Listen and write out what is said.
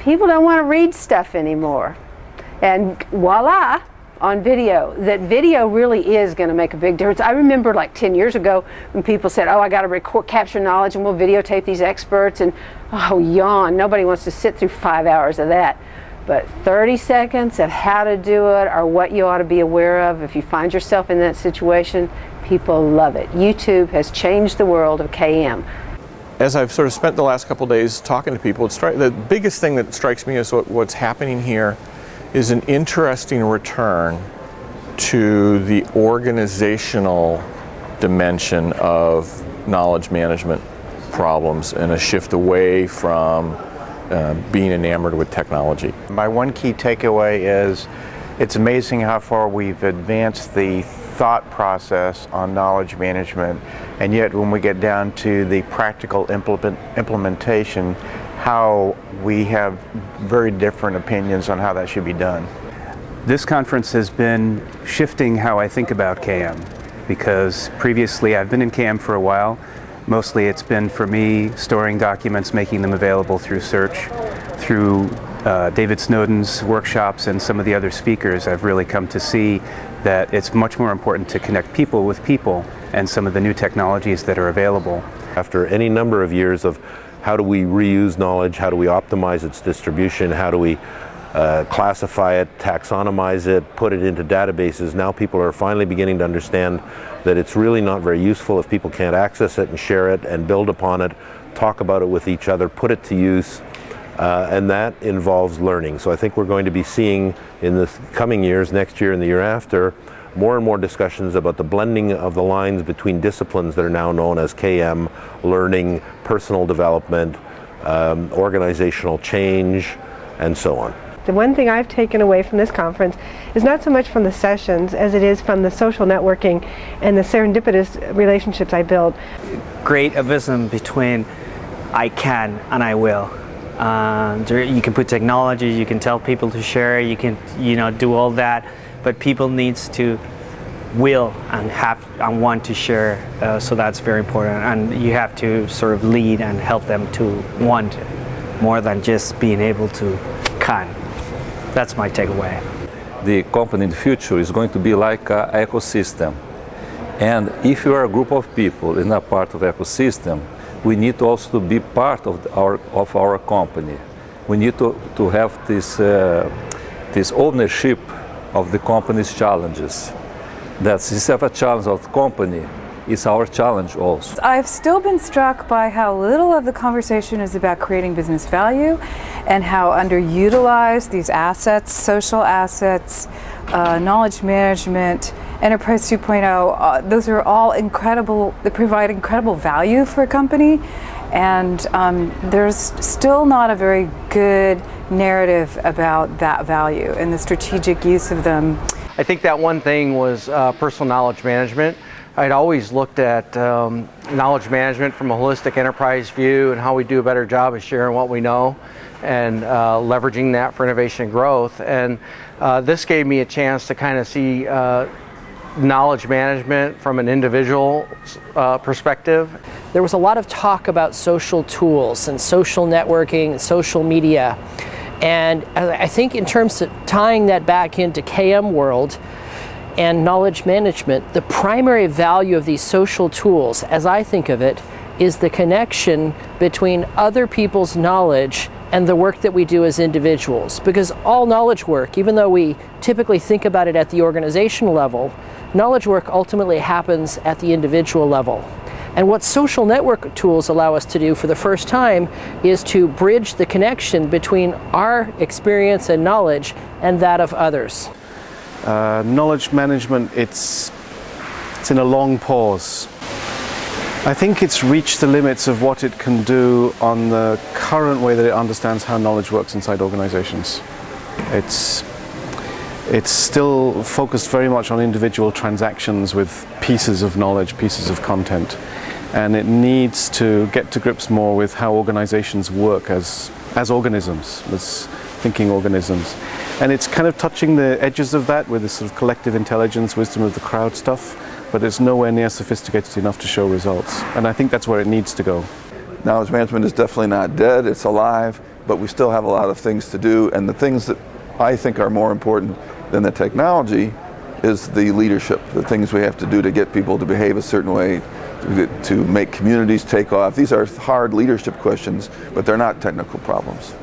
People don't want to read stuff anymore. And voila, on video, that video really is going to make a big difference. I remember like 10 years ago when people said, oh, I got to capture knowledge and we'll videotape these experts, and oh, yawn, nobody wants to sit through 5 hours of that. But 30 seconds of how to do it or what you ought to be aware of if you find yourself in that situation, people love it. YouTube has changed the world of KM. As I've sort of spent the last couple of days talking to people, the biggest thing that strikes me is what's happening here is an interesting return to the organizational dimension of knowledge management problems and a shift away from being enamored with technology. My one key takeaway is it's amazing how far we've advanced the thought process on knowledge management, and yet when we get down to the practical implementation, how we have very different opinions on how that should be done. This conference has been shifting how I think about KM, because previously I've been in KM for a while. Mostly it's been for me storing documents, making them available through search, through David Snowden's workshops and some of the other speakers. I've really come to see that it's much more important to connect people with people and some of the new technologies that are available. After any number of years of how do we reuse knowledge, how do we optimize its distribution, how do we classify it, taxonomize it, put it into databases, now people are finally beginning to understand that it's really not very useful if people can't access it and share it and build upon it, talk about it with each other, put it to use. And that involves learning. So I think we're going to be seeing in the coming years, next year and the year after, more and more discussions about the blending of the lines between disciplines that are now known as KM, learning, personal development, organizational change, and so on. The one thing I've taken away from this conference is not so much from the sessions as it is from the social networking and the serendipitous relationships I build. Great abysm between I can and I will. You can put technology, you can tell people to share, you can do all that, but people needs to will and have and want to share, so that's very important, and you have to sort of lead and help them to want more than just being able to can. That's my takeaway. The company in the future is going to be like an ecosystem, and if you are a group of people in a part of the ecosystem, we need also to be part of our company. We need to have this ownership of the company's challenges. That since we have a challenge of the company, it's our challenge also. I've still been struck by how little of the conversation is about creating business value and how underutilized these assets, social assets, knowledge management, Enterprise 2.0, those are all incredible, they provide incredible value for a company, and there's still not a very good narrative about that value and the strategic use of them. I think that one thing was personal knowledge management. I'd always looked at knowledge management from a holistic enterprise view and how we do a better job of sharing what we know and leveraging that for innovation and growth. And this gave me a chance to kind of see knowledge management from an individual perspective. There was a lot of talk about social tools and social networking and social media. And I think in terms of tying that back into KM world and knowledge management, the primary value of these social tools, as I think of it, is the connection between other people's knowledge and the work that we do as individuals. Because all knowledge work, even though we typically think about it at the organizational level, knowledge work ultimately happens at the individual level. And what social network tools allow us to do for the first time is to bridge the connection between our experience and knowledge and that of others. Knowledge management, it's in a long pause. I think it's reached the limits of what it can do on the current way that it understands how knowledge works inside organizations. It's still focused very much on individual transactions with pieces of knowledge, pieces of content. And it needs to get to grips more with how organizations work as organisms, as thinking organisms. And it's kind of touching the edges of that with this sort of collective intelligence, wisdom of the crowd stuff, but it's nowhere near sophisticated enough to show results. And I think that's where it needs to go. Knowledge management is definitely not dead, it's alive. but we still have a lot of things to do, and the things that I think are more important than the technology is the leadership, the things we have to do to get people to behave a certain way, to make communities take off. These are hard leadership questions, but they're not technical problems.